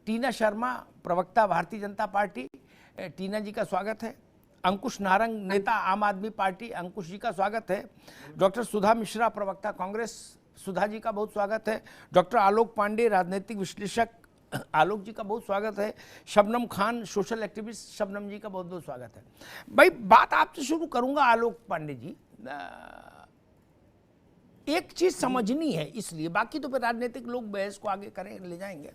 टीना शर्मा, प्रवक्ता भारतीय जनता पार्टी, टीना जी का स्वागत है। अंकुश नारंग, नेता आम आदमी पार्टी, अंकुश जी का स्वागत है। डॉक्टर सुधा मिश्रा, प्रवक्ता कांग्रेस, सुधा जी का बहुत स्वागत है। डॉक्टर आलोक पांडे, राजनीतिक विश्लेषक, आलोक जी का बहुत स्वागत है। शबनम खान, सोशल एक्टिविस्ट, शबनम जी का बहुत बहुत स्वागत है। भाई बात आपसे शुरू करूंगा आलोक पांडे जी। एक चीज समझनी है, इसलिए बाकी तो फिर राजनीतिक लोग बहस को आगे करें ले जाएंगे।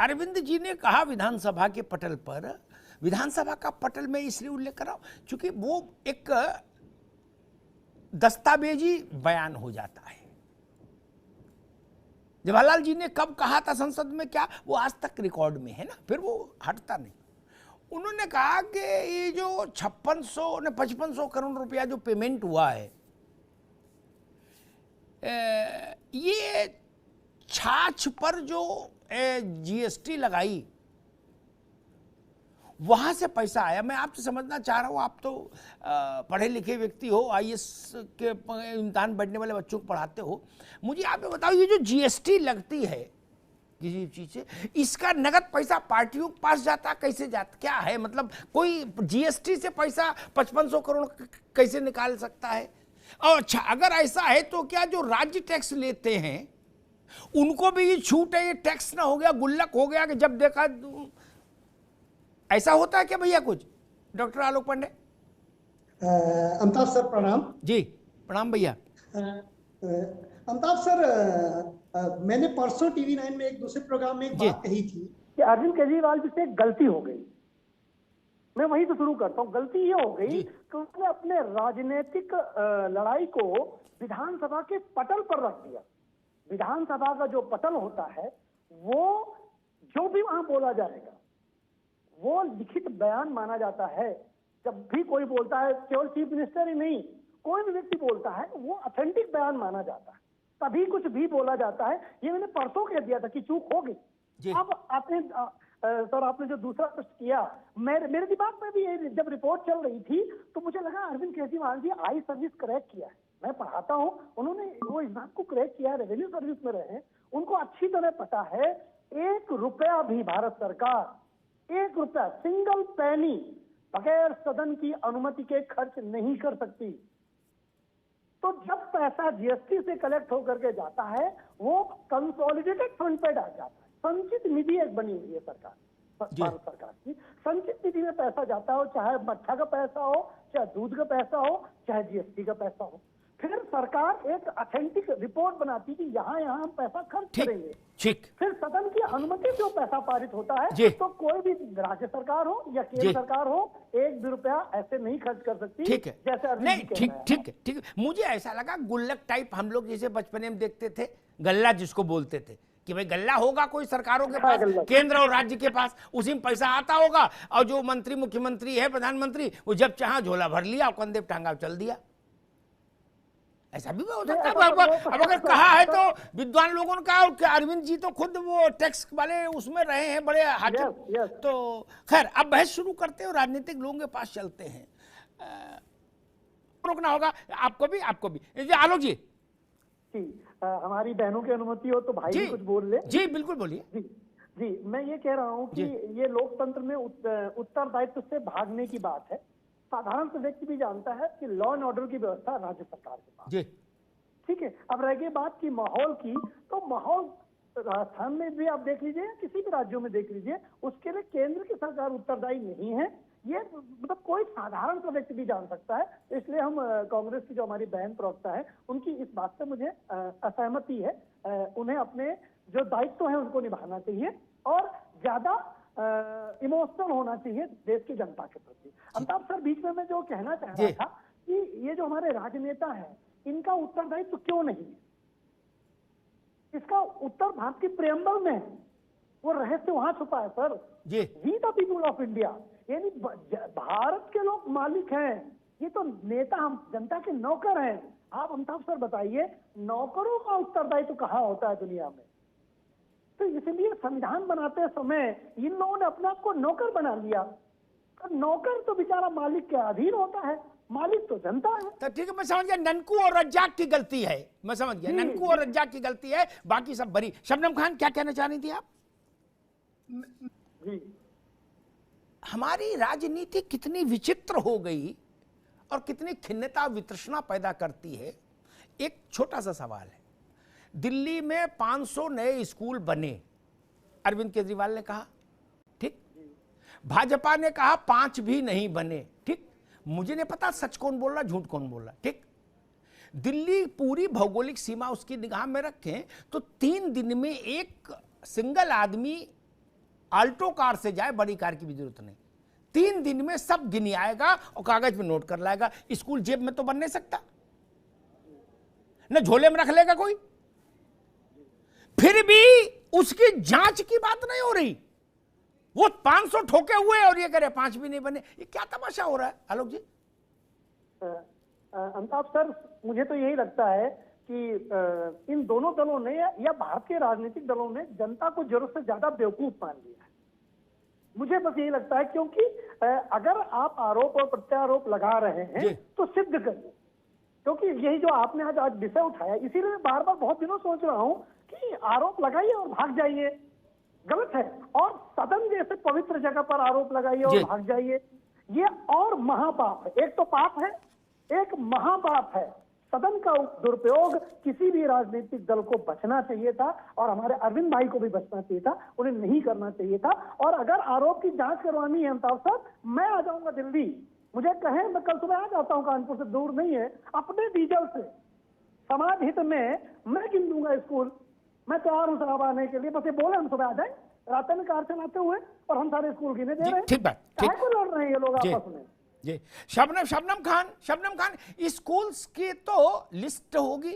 अरविंद जी ने कहा विधानसभा के पटल पर, विधानसभा का पटल में इसलिए उल्लेख कर रहा हूं क्योंकि वो एक दस्तावेजी बयान हो जाता है। जवाहरलाल जी ने कब कहा था संसद में क्या, वो आज तक रिकॉर्ड में है ना, फिर वो हटता नहीं। उन्होंने कहा कि ये जो 5600 ने 5500 करोड़ रुपया जो पेमेंट हुआ है, ये छाछ पर जो जीएसटी लगाई वहां से पैसा आया। मैं आपसे समझना चाह रहा हूं, आप तो पढ़े लिखे व्यक्ति हो, आईएएस के इम्तिहान बैठने वाले बच्चों को पढ़ाते हो, मुझे आप बताओ ये जो जीएसटी लगती है किसी चीज से, इसका नगद पैसा पार्टियों के पास जाता, कैसे जाता, क्या है मतलब? कोई जीएसटी से पैसा 5500 करोड़ कैसे निकाल सकता है? और अच्छा, अगर ऐसा है तो क्या जो राज्य टैक्स लेते हैं उनको भी ये छूट है, ये टैक्स ना हो गया, गुल्लक हो गया कि जब देखा? ऐसा होता है क्या भैया कुछ? डॉक्टर आलोक पांडे। अमिताभ सर प्रणाम। जी प्रणाम भैया। अमिताभ सर, मैंने परसों TV9 में एक दूसरे प्रोग्राम में एक बात कही थी कि अरविंद केजरीवाल जी से गलती हो गई। मैं वहीं से शुरू करता हूँ। गलती ये हो गई कि उसने अपने राजनीतिक लड़ाई को विधानसभा के पटल पर रख दिया। विधानसभा का जो पटल होता है, वो जो भी वहां बोला जाएगा वो लिखित बयान माना जाता है। जब भी कोई बोलता है, केवल चीफ मिनिस्टर ही नहीं, कोई भी व्यक्ति बोलता है, वो ऑथेंटिक बयान माना जाता है, तभी कुछ भी बोला जाता है। ये मैंने परसों कह दिया था कि चूक हो गई। अब आपने सर, आपने जो दूसरा प्रश्न किया, मेरे दिमाग में भी जब रिपोर्ट चल रही थी तो मुझे लगा अरविंद केजरीवाल जी आई सर्विस क्रैक किया है। मैं पढ़ाता हूं, उन्होंने वो इस बात को क्रैक किया, रेवेन्यू सर्विस में रहे, उनको अच्छी तरह पता है 1 रुपया भी भारत सरकार 1 रुपया सिंगल पैनी बगैर सदन की अनुमति के खर्च नहीं कर सकती। तो जब पैसा जीएसटी से कलेक्ट होकर के जाता है, वो कंसोलिडेटेड फंड पे डाल जाता है। संचित निधि एक बनी हुई है सरकार, भारत सरकार की। संचित निधि में पैसा जाता हो, चाहे मट्ठा का पैसा हो, चाहे दूध का पैसा हो, चाहे जीएसटी का पैसा हो। फिर सरकार एक ऑथेंटिक रिपोर्ट बनाती कि यहाँ यहाँ हम पैसा खर्च करेंगे। फिर सदन की अनुमति से वो पैसा पारित होता है। तो कोई भी राज्य सरकार हो या केंद्र सरकार हो, 1 भी रुपया ऐसे नहीं खर्च कर सकती। ठीक है, जैसे नहीं, ठीक है। मुझे ऐसा लगा गुल्लक टाइप, हम लोग जैसे बचपन में देखते थे, गल्ला जिसको बोलते थे कि भाई गल्ला होगा कोई सरकारों के पास, केंद्र और राज्य के पास, उसी में पैसा आता होगा, और जो मंत्री, मुख्यमंत्री है, प्रधानमंत्री, वो जब चाहा झोला भर लिया और कंधे पे टांगा चल दिया। ऐसा भी हो सकता है। अब अगर कहा है तो विद्वान लोगों ने कहा कि अरविंद जी तो खुद वो टैक्स वाले उसमें रहे हैं, बड़े हाकिम। तो खैर, अब बहस शुरू करते हैं और राजनीतिक लोगों के पास चलते हैं। रोकना होगा आपको भी। आलोक जी, हमारी बहनों की अनुमति हो तो भाई भी कुछ बोल ले। जी बिल्कुल बोलिए। जी, मैं ये कह रहा हूँ कि ये लोकतंत्र में उत्तरदायित्व से भागने की बात है। साधारण से व्यक्ति भी जानता है कि लॉ एंड ऑर्डर की व्यवस्था राज्य सरकार के पास। ठीक है। अब रह गई बात की माहौल की, तो माहौल राजस्थान में भी आप देख लीजिए, किसी भी राज्यों में देख लीजिए, उसके लिए केंद्र की सरकार उत्तरदायी नहीं है। ये मतलब कोई साधारण सा व्यक्ति भी जान सकता है। इसलिए हम कांग्रेस की जो हमारी बहन प्रवक्ता है, उनकी इस बात से मुझे असहमति है। उन्हें अपने जो दायित्व है उनको निभाना चाहिए और ज्यादा इमोशनल होना चाहिए देश की जनता के प्रति। अमिताभ सर, बीच में मैं जो कहना चाह रहा था कि ये जो हमारे राजनेता हैं, इनका उत्तरदायित्व क्यों नहीं है? इसका उत्तर भारत की प्रेम्बल में है। वो रहस्य वहां छुपा है sir. We the people of India, यानी भारत के लोग मालिक हैं। ये तो नेता, हम जनता के नौकर हैं। आप अमिताभ सर बताइए, नौकरों का उत्तरदायित्व कहाँ होता है दुनिया में? तो इसलिए संविधान बनाते समय इन लोगों ने अपने आप को नौकर बना लिया। नौकर तो बेचारा मालिक के अधीन होता है, मालिक तो जनता है। तो ठीक है, मैं समझ गया, ननकू और रज्जाक की गलती है, मैं समझ गया, ननकू और रज्जाक की गलती है, बाकी सब बरी। शबनम खान, क्या कहना चाह रही थी आप? जी, हमारी राजनीति कितनी विचित्र हो गई और कितनी खिन्नता वितृष्णा पैदा करती है। एक छोटा सा सवाल है, दिल्ली में 500 नए स्कूल बने, अरविंद केजरीवाल ने कहा, ठीक। भाजपा ने कहा 5 भी नहीं बने, ठीक। मुझे नहीं पता सच कौन बोल रहा, झूठ कौन बोल रहा, ठीक। दिल्ली पूरी भौगोलिक सीमा उसकी निगाह में रखें तो 3 दिन में एक सिंगल आदमी आल्टो कार से जाए, बड़ी कार की भी जरूरत नहीं, 3 दिन में सब गिनी आएगा और कागज में नोट कर लाएगा। स्कूल जेब में तो बन नहीं सकता, न झोले में रख लेगा कोई। फिर भी उसकी जांच की बात नहीं हो रही, वो 500 ठोके हुए और ये करे 5 भी नहीं बने। ये क्या तमाशा हो रहा है आलोक जी? अमिताभ सर, मुझे तो यही लगता है कि इन दोनों दलों ने या भारत के राजनीतिक दलों ने जनता को जरूरत से ज्यादा बेवकूफ मान लिया है। मुझे बस यही लगता है, क्योंकि अगर आप आरोप और प्रत्यारोप लगा रहे हैं तो सिद्ध करिए, क्योंकि यही जो आपने आज विषय उठाया, इसीलिए मैं बार बार बहुत दिनों सोच रहा हूं कि आरोप लगाइए और भाग जाइए, गलत है। और सदन जैसे पवित्र जगह पर आरोप लगाइए और भाग जाइए, ये और महापाप है। एक तो पाप है, एक महापाप है। सदन का दुरुपयोग किसी भी राजनीतिक दल को बचना चाहिए था, और हमारे अरविंद भाई को भी बचना चाहिए था, उन्हें नहीं करना चाहिए था। और अगर आरोप की जांच करवानी है अमिताभ साहब, मैं आ जाऊंगा दिल्ली, मुझे कहें मैं कल सुबह आ जाता हूं, कानपुर से दूर नहीं है, अपने डीजल से समाज हित में मैं गिन दूंगा स्कूल। मैं तैयार हूं साहब आने के लिए, बस ये बोले हम सुबह आ जाए, रात में कार चलाते हुए और हम सारे स्कूल गिने दे रहे हैं। ठीक बात, ठीक। को लड़ रहे हैं ये लोग आपस में। जी, शबनम खान, स्कूल्स की तो लिस्ट होगी,